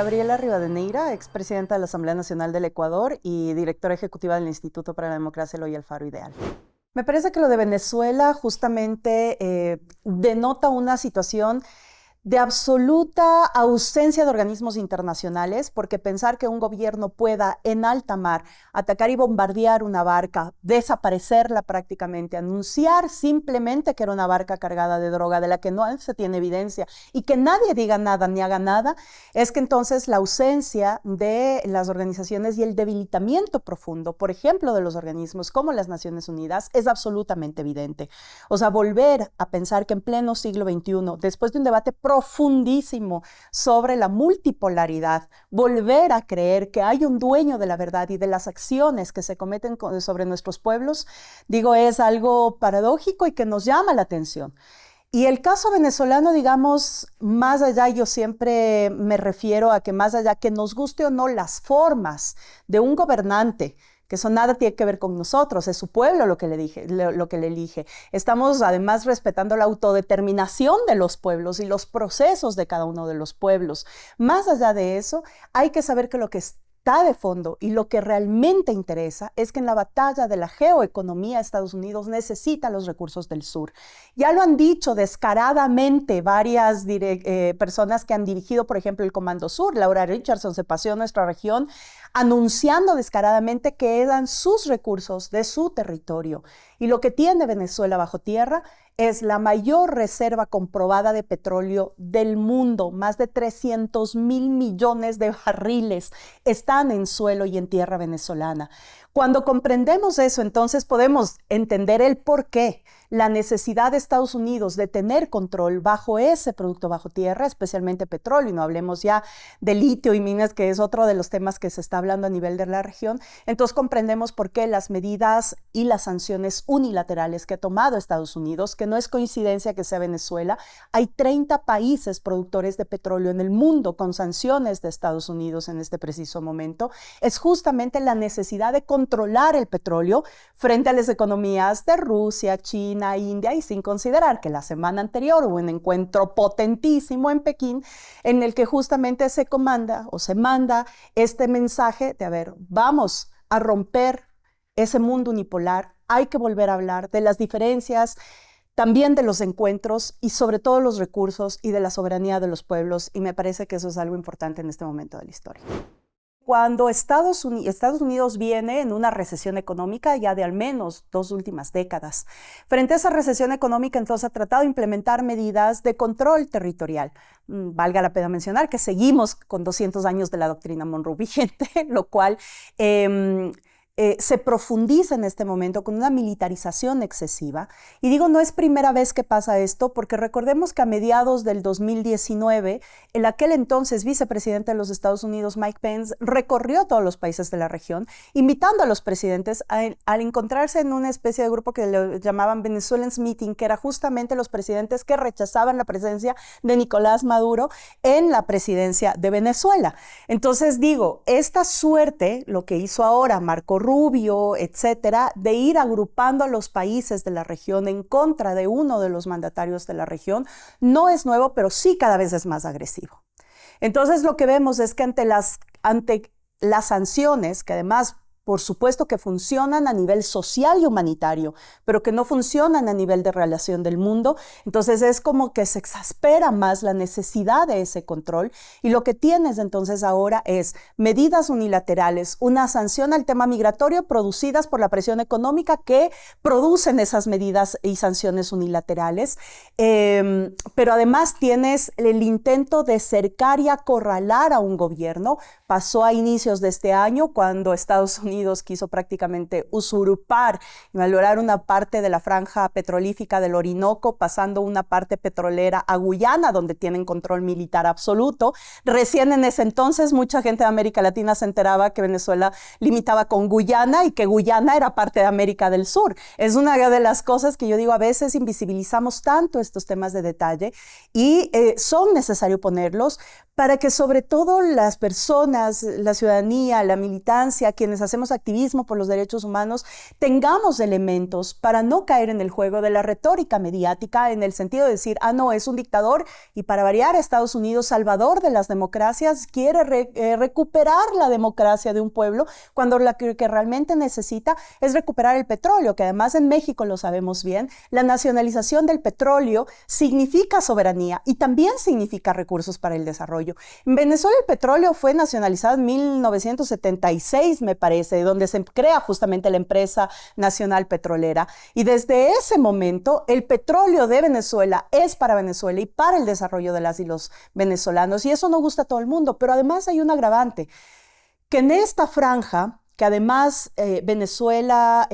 Gabriela Rivadeneira, expresidenta de la Asamblea Nacional del Ecuador y directora ejecutiva del Instituto para la Democracia Eloy Alfaro Ideal. Me parece que lo de Venezuela justamente denota una situación de absoluta ausencia de organismos internacionales, porque pensar que un gobierno pueda en alta mar atacar y bombardear una barca, desaparecerla prácticamente, anunciar simplemente que era una barca cargada de droga de la que no se tiene evidencia y que nadie diga nada ni haga nada, es que entonces la ausencia de las organizaciones y el debilitamiento profundo, por ejemplo, de los organismos como las Naciones Unidas, es absolutamente evidente. O sea, volver a pensar que en pleno siglo XXI, después de un debate profundísimo sobre la multipolaridad, volver a creer que hay un dueño de la verdad y de las acciones que se cometen sobre nuestros pueblos, digo, es algo paradójico y que nos llama la atención. Y el caso venezolano, digamos, más allá, yo siempre me refiero a que más allá que nos guste o no las formas de un gobernante, que eso nada tiene que ver con nosotros, es su pueblo lo que le elige. Estamos además respetando la autodeterminación de los pueblos y los procesos de cada uno de los pueblos. Más allá de eso, hay que saber que lo que está de fondo y lo que realmente interesa es que en la batalla de la geoeconomía Estados Unidos necesita los recursos del sur. Ya lo han dicho descaradamente varias personas que han dirigido, por ejemplo, el Comando Sur. Laura Richardson se paseó a nuestra región anunciando descaradamente que eran sus recursos de su territorio. Y lo que tiene Venezuela bajo tierra es la mayor reserva comprobada de petróleo del mundo. Más de 300.000 millones de barriles están en suelo y en tierra venezolana. Cuando comprendemos eso, entonces podemos entender el porqué, la necesidad de Estados Unidos de tener control bajo ese producto bajo tierra, especialmente petróleo, y no hablemos ya de litio y minas, que es otro de los temas que se está hablando a nivel de la región. Entonces comprendemos por qué las medidas y las sanciones unilaterales que ha tomado Estados Unidos, que no es coincidencia que sea Venezuela, hay 30 países productores de petróleo en el mundo con sanciones de Estados Unidos en este preciso momento, es justamente la necesidad de controlar el petróleo frente a las economías de Rusia, China, India, y sin considerar que la semana anterior hubo un encuentro potentísimo en Pekín en el que justamente se manda este mensaje de, a ver, vamos a romper ese mundo unipolar, hay que volver a hablar de las diferencias, también de los encuentros y sobre todo los recursos y de la soberanía de los pueblos, y me parece que eso es algo importante en este momento de la historia. Cuando Estados Unidos viene en una recesión económica ya de al menos 2 últimas décadas, frente a esa recesión económica entonces ha tratado de implementar medidas de control territorial. Valga la pena mencionar que seguimos con 200 años de la doctrina Monroe vigente, lo cual se profundiza en este momento con una militarización excesiva. Y digo, no es primera vez que pasa esto, porque recordemos que a mediados del 2019, el aquel entonces vicepresidente de los Estados Unidos, Mike Pence, recorrió todos los países de la región, invitando a los presidentes al encontrarse en una especie de grupo que le llamaban Venezuelans Meeting, que era justamente los presidentes que rechazaban la presencia de Nicolás Maduro en la presidencia de Venezuela. Entonces digo, esta suerte, lo que hizo ahora Marco Rubio, etcétera, de ir agrupando a los países de la región en contra de uno de los mandatarios de la región, no es nuevo, pero sí cada vez es más agresivo. Entonces lo que vemos es que ante las sanciones, que además por supuesto que funcionan a nivel social y humanitario, pero que no funcionan a nivel de relación del mundo, entonces es como que se exaspera más la necesidad de ese control, y lo que tienes entonces ahora es medidas unilaterales, una sanción al tema migratorio producidas por la presión económica que producen esas medidas y sanciones unilaterales, pero además tienes el intento de cercar y acorralar a un gobierno. Pasó a inicios de este año cuando Estados Unidos quiso prácticamente usurpar y valorar una parte de la franja petrolífica del Orinoco, pasando una parte petrolera a Guyana, donde tienen control militar absoluto. Recién en ese entonces mucha gente de América Latina se enteraba que Venezuela limitaba con Guyana y que Guyana era parte de América del Sur. Es una de las cosas que yo digo, a veces invisibilizamos tanto estos temas de detalle y son necesarios ponerlos para que sobre todo las personas, la ciudadanía, la militancia, quienes hacemos hacemos activismo por los derechos humanos, tengamos elementos para no caer en el juego de la retórica mediática en el sentido de decir, ah, no, es un dictador y para variar Estados Unidos, salvador de las democracias, quiere recuperar la democracia de un pueblo cuando lo que realmente necesita es recuperar el petróleo, que además en México lo sabemos bien, la nacionalización del petróleo significa soberanía y también significa recursos para el desarrollo. En Venezuela el petróleo fue nacionalizado en 1976, me parece, donde se crea justamente la empresa nacional petrolera. Y desde ese momento el petróleo de Venezuela es para Venezuela y para el desarrollo de las y los venezolanos. Y eso no gusta a todo el mundo, pero además hay un agravante, que en esta franja, que además Venezuela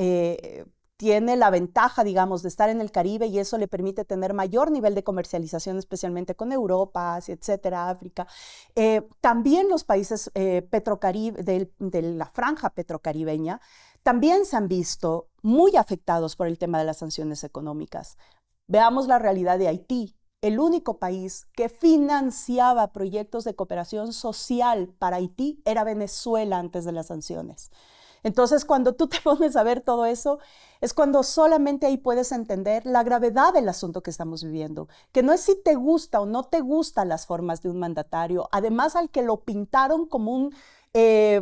tiene la ventaja, digamos, de estar en el Caribe y eso le permite tener mayor nivel de comercialización, especialmente con Europa, Asia, etcétera, África. También los países de la franja petrocaribeña también se han visto muy afectados por el tema de las sanciones económicas. Veamos la realidad de Haití. El único país que financiaba proyectos de cooperación social para Haití era Venezuela antes de las sanciones. Entonces, cuando tú te pones a ver todo eso, es cuando solamente ahí puedes entender la gravedad del asunto que estamos viviendo, que no es si te gusta o no te gustan las formas de un mandatario, además al que lo pintaron como un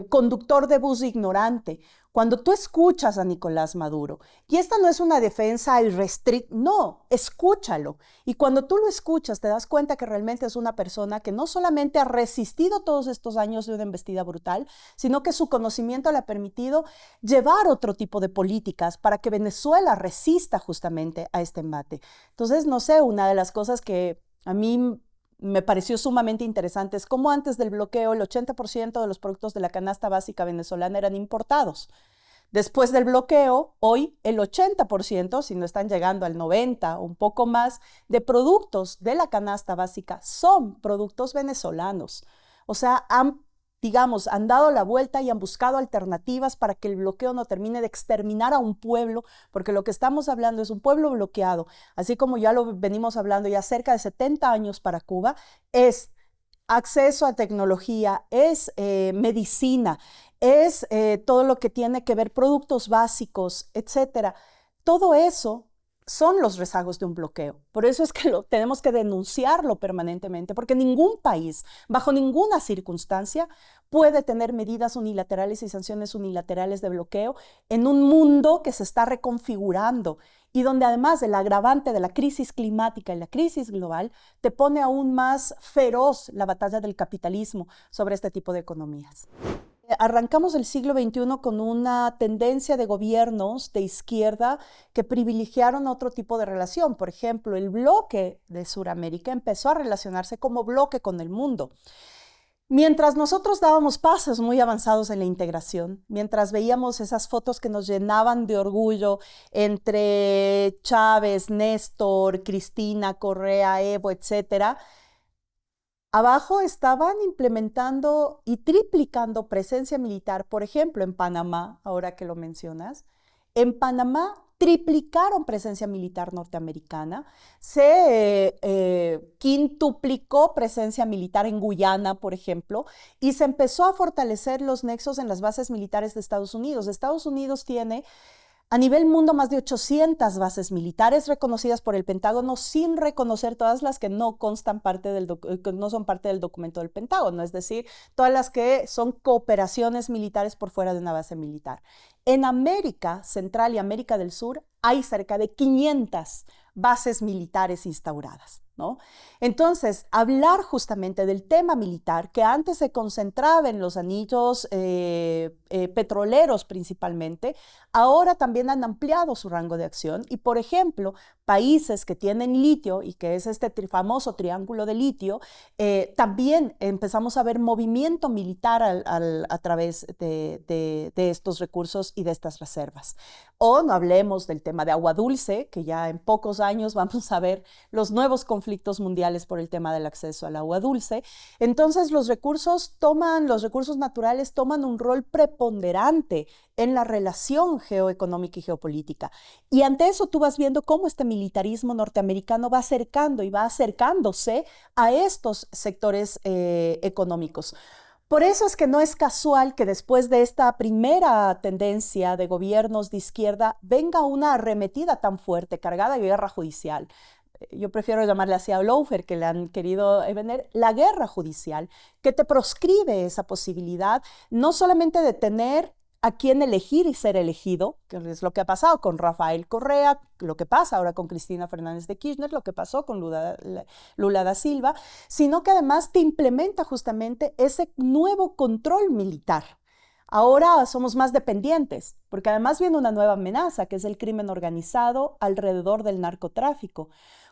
conductor de bus ignorante. Cuando tú escuchas a Nicolás Maduro, y esta no es una defensa irrestricta, no, escúchalo. Y cuando tú lo escuchas, te das cuenta que realmente es una persona que no solamente ha resistido todos estos años de una embestida brutal, sino que su conocimiento le ha permitido llevar otro tipo de políticas para que Venezuela resista justamente a este embate. Entonces, no sé, una de las cosas que a mí me pareció sumamente interesante es cómo antes del bloqueo el 80% de los productos de la canasta básica venezolana eran importados. Después del bloqueo, hoy el 80%, si no están llegando al 90% o un poco más, de productos de la canasta básica son productos venezolanos. O sea, han dado la vuelta y han buscado alternativas para que el bloqueo no termine de exterminar a un pueblo, porque lo que estamos hablando es un pueblo bloqueado, así como ya lo venimos hablando ya cerca de 70 años para Cuba, es acceso a tecnología, es medicina, es todo lo que tiene que ver productos básicos, etcétera. Todo eso son los rezagos de un bloqueo. Por eso es que tenemos que denunciarlo permanentemente, porque ningún país, bajo ninguna circunstancia, puede tener medidas unilaterales y sanciones unilaterales de bloqueo en un mundo que se está reconfigurando y donde además del agravante de la crisis climática y la crisis global, te pone aún más feroz la batalla del capitalismo sobre este tipo de economías. Arrancamos el siglo XXI con una tendencia de gobiernos de izquierda que privilegiaron otro tipo de relación. Por ejemplo, el bloque de Sudamérica empezó a relacionarse como bloque con el mundo. Mientras nosotros dábamos pasos muy avanzados en la integración, mientras veíamos esas fotos que nos llenaban de orgullo entre Chávez, Néstor, Cristina, Correa, Evo, etcétera, abajo estaban implementando y triplicando presencia militar, por ejemplo, en Panamá, ahora que lo mencionas. En Panamá triplicaron presencia militar norteamericana, se quintuplicó presencia militar en Guyana, por ejemplo, y se empezó a fortalecer los nexos en las bases militares de Estados Unidos. Estados Unidos tiene a nivel mundo más de 800 bases militares reconocidas por el Pentágono, sin reconocer todas las que no constan que no son parte del documento del Pentágono, es decir, todas las que son cooperaciones militares por fuera de una base militar. En América Central y América del Sur hay cerca de 500 bases militares instauradas, ¿no? Entonces, hablar justamente del tema militar, que antes se concentraba en los anillos petroleros principalmente, ahora también han ampliado su rango de acción y, por ejemplo, países que tienen litio y que es este famoso triángulo de litio, también empezamos a ver movimiento militar a través de estos recursos y de estas reservas. O no hablemos del tema de agua dulce, que ya en pocos años vamos a ver los nuevos conflictos mundiales por el tema del acceso al agua dulce. Entonces los recursos naturales toman un rol preponderante en la relación geoeconómica y geopolítica. Y ante eso tú vas viendo cómo este militarismo norteamericano va acercando y va acercándose a estos sectores económicos. Por eso es que no es casual que después de esta primera tendencia de gobiernos de izquierda venga una arremetida tan fuerte, cargada de guerra judicial. Yo prefiero llamarle así a lawfare, que le han querido vender, la guerra judicial, que te proscribe esa posibilidad, no solamente de tener a quién elegir y ser elegido, que es lo que ha pasado con Rafael Correa, lo que pasa ahora con Cristina Fernández de Kirchner, lo que pasó con Lula da Silva, sino que además te implementa justamente ese nuevo control militar. Ahora somos más dependientes, porque además viene una nueva amenaza, que es el crimen organizado alrededor del narcotráfico.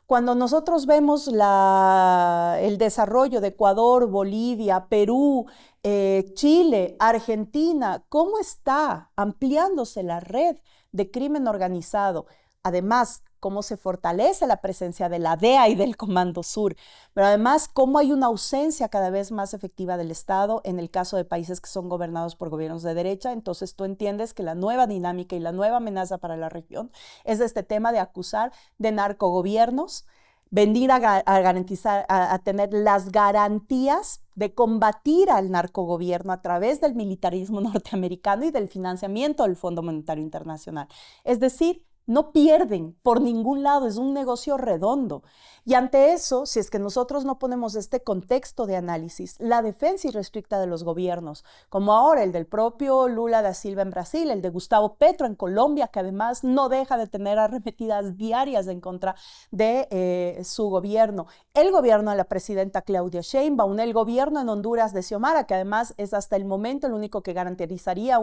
Cuando nosotros vemos el desarrollo de Ecuador, Bolivia, Perú, Chile, Argentina, cómo está ampliándose la red de crimen organizado, además cómo se fortalece la presencia de la DEA y del Comando Sur, pero además cómo hay una ausencia cada vez más efectiva del Estado en el caso de países que son gobernados por gobiernos de derecha. Entonces tú entiendes que la nueva dinámica y la nueva amenaza para la región es este tema de acusar de narcogobiernos, venir a garantizar, a tener las garantías de combatir al narcogobierno a través del militarismo norteamericano y del financiamiento del Fondo Monetario Internacional. Es decir, no pierden por ningún lado, es un negocio redondo. Y ante eso, si es que nosotros no ponemos este contexto de análisis, la defensa irrestricta de los gobiernos, como ahora el del propio Lula da Silva en Brasil, el de Gustavo Petro en Colombia, que además no deja de tener arremetidas diarias en contra de su gobierno, el gobierno de la presidenta Claudia Sheinbaum, el gobierno en Honduras de Xiomara, que además es hasta el momento el único que garantizaría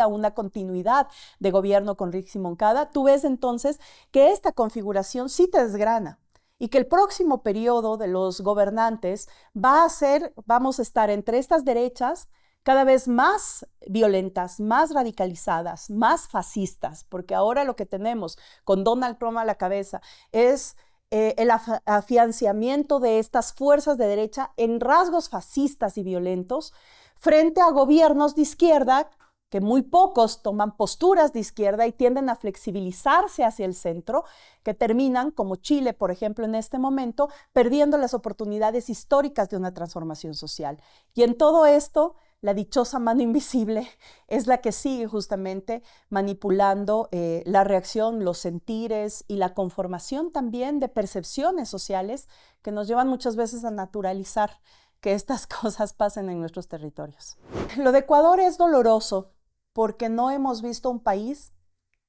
una continuidad de gobierno con Rick Moncada, tú ves entonces que esta configuración sí te desgrana y que el próximo periodo de los gobernantes vamos a estar entre estas derechas cada vez más violentas, más radicalizadas, más fascistas, porque ahora lo que tenemos con Donald Trump a la cabeza es el afianzamiento de estas fuerzas de derecha en rasgos fascistas y violentos frente a gobiernos de izquierda que muy pocos toman posturas de izquierda y tienden a flexibilizarse hacia el centro, que terminan, como Chile, por ejemplo, en este momento, perdiendo las oportunidades históricas de una transformación social. Y en todo esto, la dichosa mano invisible es la que sigue justamente manipulando la reacción, los sentires y la conformación también de percepciones sociales que nos llevan muchas veces a naturalizar que estas cosas pasen en nuestros territorios. Lo de Ecuador es doloroso porque no hemos visto un país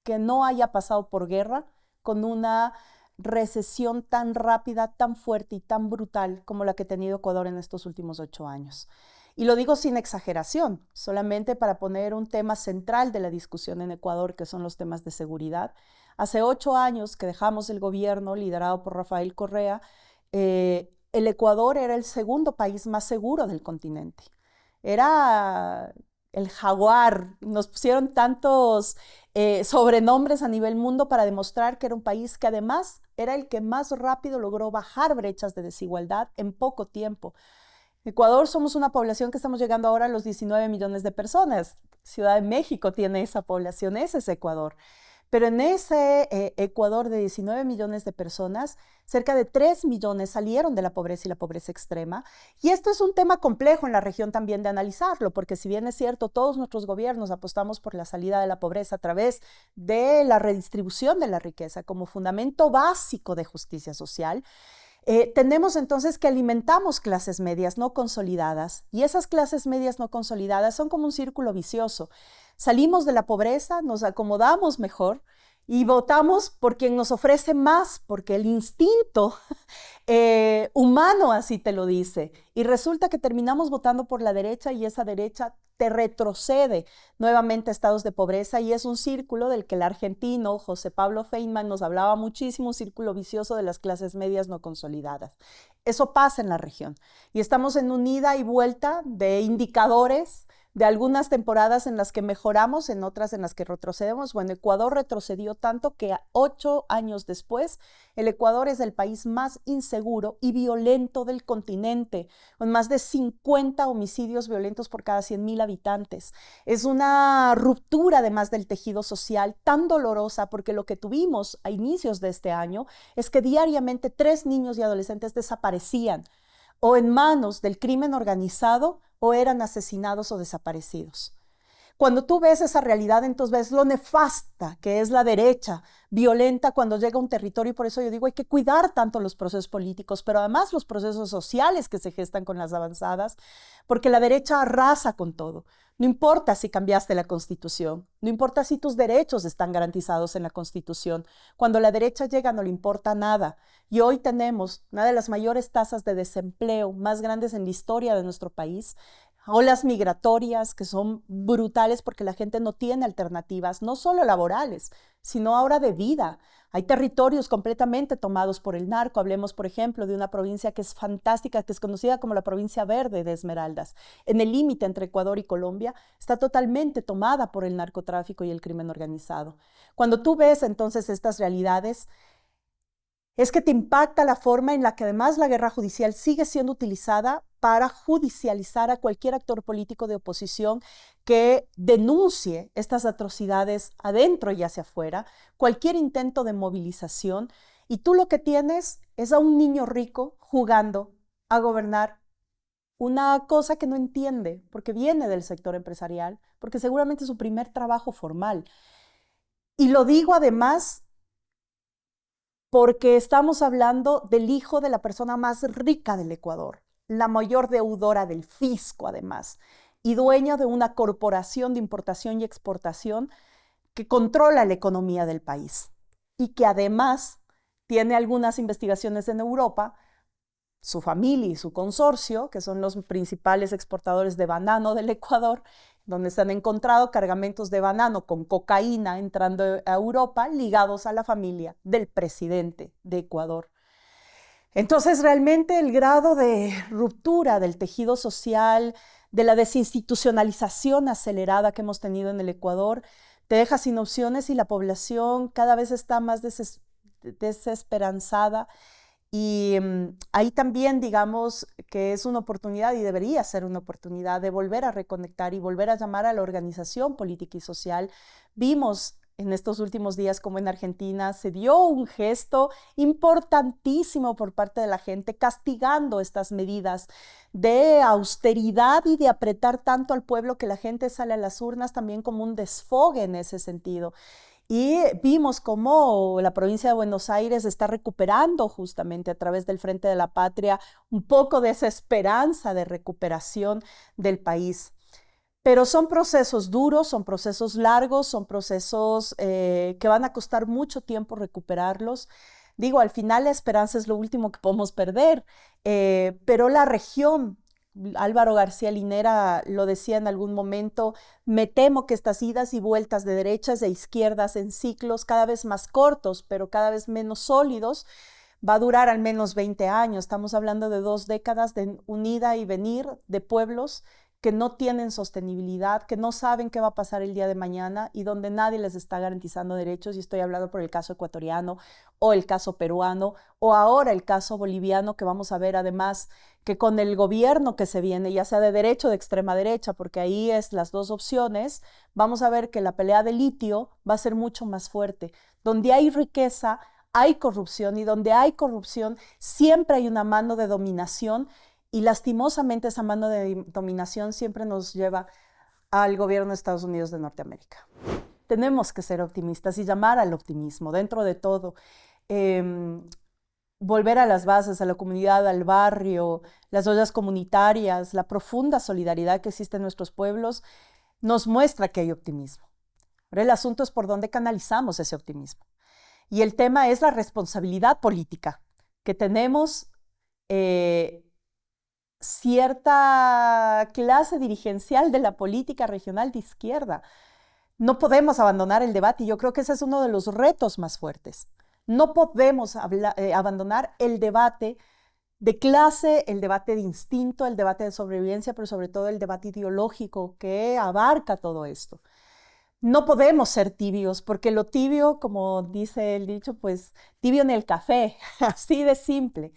que no haya pasado por guerra con una recesión tan rápida, tan fuerte y tan brutal como la que ha tenido Ecuador en estos últimos 8 años. Y lo digo sin exageración, solamente para poner un tema central de la discusión en Ecuador, que son los temas de seguridad. Hace 8 años que dejamos el gobierno liderado por Rafael Correa, el Ecuador era el segundo país más seguro del continente. Era el jaguar, nos pusieron tantos sobrenombres a nivel mundo para demostrar que era un país que además era el que más rápido logró bajar brechas de desigualdad en poco tiempo. Ecuador somos una población que estamos llegando ahora a los 19 millones de personas. Ciudad de México tiene esa población, ese es Ecuador. Pero en ese Ecuador de 19 millones de personas, cerca de 3 millones salieron de la pobreza y la pobreza extrema. Y esto es un tema complejo en la región también de analizarlo, porque si bien es cierto, todos nuestros gobiernos apostamos por la salida de la pobreza a través de la redistribución de la riqueza como fundamento básico de justicia social, tenemos entonces que alimentamos clases medias no consolidadas, y esas clases medias no consolidadas son como un círculo vicioso. Salimos de la pobreza, nos acomodamos mejor y votamos por quien nos ofrece más, porque el instinto humano así te lo dice. Y resulta que terminamos votando por la derecha y esa derecha te retrocede nuevamente a estados de pobreza, y es un círculo del que el argentino José Pablo Feynman nos hablaba muchísimo, un círculo vicioso de las clases medias no consolidadas. Eso pasa en la región y estamos en un ida y vuelta de indicadores de algunas temporadas en las que mejoramos, en otras en las que retrocedemos. Bueno, Ecuador retrocedió tanto que 8 años después, el Ecuador es el país más inseguro y violento del continente, con más de 50 homicidios violentos por cada 100,000 habitantes. Es una ruptura además del tejido social tan dolorosa, porque lo que tuvimos a inicios de este año es que diariamente 3 niños y adolescentes desaparecían o en manos del crimen organizado o eran asesinados o desaparecidos. Cuando tú ves esa realidad, entonces ves lo nefasta que es la derecha, violenta cuando llega a un territorio, y por eso yo digo, hay que cuidar tanto los procesos políticos, pero además los procesos sociales que se gestan con las avanzadas, porque la derecha arrasa con todo. No importa si cambiaste la Constitución, no importa si tus derechos están garantizados en la Constitución. Cuando la derecha llega no le importa nada. Y hoy tenemos una de las mayores tasas de desempleo más grandes en la historia de nuestro país, olas migratorias que son brutales porque la gente no tiene alternativas, no solo laborales, sino ahora de vida. Hay territorios completamente tomados por el narco. Hablemos, por ejemplo, de una provincia que es fantástica, que es conocida como la provincia verde de Esmeraldas. En el límite entre Ecuador y Colombia está totalmente tomada por el narcotráfico y el crimen organizado. Cuando tú ves entonces estas realidades, es que te impacta la forma en la que además la guerra judicial sigue siendo utilizada para judicializar a cualquier actor político de oposición que denuncie estas atrocidades adentro y hacia afuera, cualquier intento de movilización, y tú lo que tienes es a un niño rico jugando a gobernar una cosa que no entiende, porque viene del sector empresarial, porque seguramente es su primer trabajo formal. Y lo digo además porque estamos hablando del hijo de la persona más rica del Ecuador, la mayor deudora del fisco además, y dueña de una corporación de importación y exportación que controla la economía del país y que además tiene algunas investigaciones en Europa. Su familia y su consorcio, que son los principales exportadores de banano del Ecuador, donde se han encontrado cargamentos de banano con cocaína entrando a Europa ligados a la familia del presidente de Ecuador. Entonces, realmente el grado de ruptura del tejido social, de la desinstitucionalización acelerada que hemos tenido en el Ecuador, te deja sin opciones y la población cada vez está más desesperanzada. Y ahí también, digamos, que es una oportunidad y debería ser una oportunidad de volver a reconectar y volver a llamar a la organización política y social. Vimos en estos últimos días como en Argentina se dio un gesto importantísimo por parte de la gente castigando estas medidas de austeridad y de apretar tanto al pueblo que la gente sale a las urnas también como un desfogue en ese sentido. Y vimos cómo la provincia de Buenos Aires está recuperando justamente a través del Frente de la Patria un poco de esa esperanza de recuperación del país. Pero son procesos duros, son procesos largos, son procesos que van a costar mucho tiempo recuperarlos. Digo, al final la esperanza es lo último que podemos perder, pero la región, Álvaro García Linera lo decía en algún momento, me temo que estas idas y vueltas de derechas e izquierdas en ciclos cada vez más cortos, pero cada vez menos sólidos, va a durar al menos 20 años. Estamos hablando de 2 décadas de un ida y venir de pueblos que no tienen sostenibilidad, que no saben qué va a pasar el día de mañana y donde nadie les está garantizando derechos. Y estoy hablando por el caso ecuatoriano o el caso peruano o ahora el caso boliviano, que vamos a ver además que con el gobierno que se viene, ya sea de derecha o de extrema derecha, porque ahí es las dos opciones, vamos a ver que la pelea de litio va a ser mucho más fuerte. Donde hay riqueza, hay corrupción, y donde hay corrupción siempre hay una mano de dominación, y lastimosamente esa mano de dominación siempre nos lleva al gobierno de Estados Unidos de Norteamérica. Tenemos que ser optimistas y llamar al optimismo dentro de todo. Volver a las bases, a la comunidad, al barrio, las ollas comunitarias, la profunda solidaridad que existe en nuestros pueblos, nos muestra que hay optimismo. Ahora el asunto es por dónde canalizamos ese optimismo. Y el tema es la responsabilidad política que tenemos cierta clase dirigencial de la política regional de izquierda. No podemos abandonar el debate y yo creo que ese es uno de los retos más fuertes. No podemos abandonar el debate de clase, el debate de instinto, el debate de sobrevivencia, pero sobre todo el debate ideológico que abarca todo esto. No podemos ser tibios, porque lo tibio, como dice el dicho, pues tibio en el café, así de simple.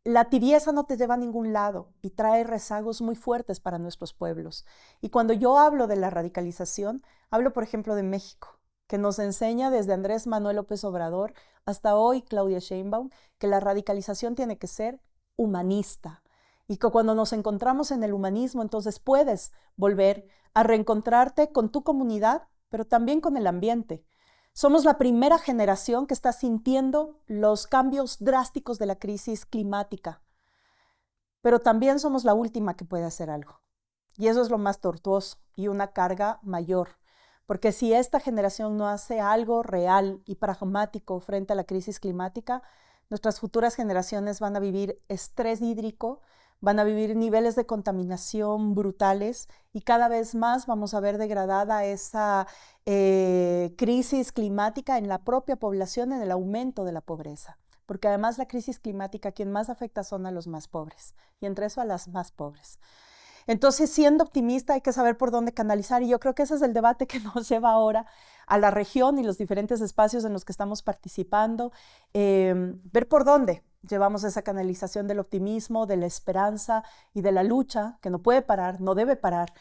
La tibieza no te lleva a ningún lado y trae rezagos muy fuertes para nuestros pueblos. Y cuando yo hablo de la radicalización, hablo, por ejemplo, de México, que nos enseña desde Andrés Manuel López Obrador hasta hoy Claudia Sheinbaum, que la radicalización tiene que ser humanista y que cuando nos encontramos en el humanismo, entonces puedes volver a reencontrarte con tu comunidad, pero también con el ambiente. Somos la primera generación que está sintiendo los cambios drásticos de la crisis climática, pero también somos la última que puede hacer algo. Y eso es lo más tortuoso y una carga mayor, porque si esta generación no hace algo real y pragmático frente a la crisis climática, nuestras futuras generaciones van a vivir estrés hídrico, van a vivir niveles de contaminación brutales y cada vez más vamos a ver degradada esa crisis climática en la propia población, en el aumento de la pobreza. Porque además la crisis climática quien más afecta son a los más pobres y entre eso a las más pobres. Entonces, siendo optimista, hay que saber por dónde canalizar y yo creo que ese es el debate que nos lleva ahora a la región y los diferentes espacios en los que estamos participando, ver por dónde llevamos esa canalización del optimismo, de la esperanza y de la lucha que no puede parar, no debe parar.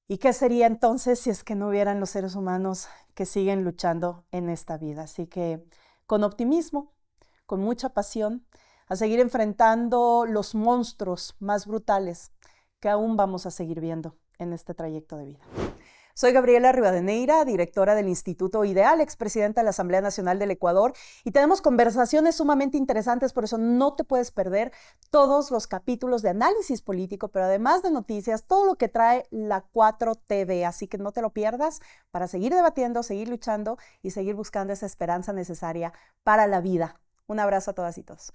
¿Y qué sería entonces si es que no hubieran los seres humanos que siguen luchando en esta vida? Así que con optimismo, con mucha pasión, a seguir enfrentando los monstruos más brutales que aún vamos a seguir viendo en este trayecto de vida. Soy Gabriela Rivadeneira, directora del Instituto Ideal, expresidenta de la Asamblea Nacional del Ecuador, y tenemos conversaciones sumamente interesantes, por eso no te puedes perder todos los capítulos de análisis político, pero además de noticias, todo lo que trae la 4TV, así que no te lo pierdas para seguir debatiendo, seguir luchando y seguir buscando esa esperanza necesaria para la vida. Un abrazo a todas y todos.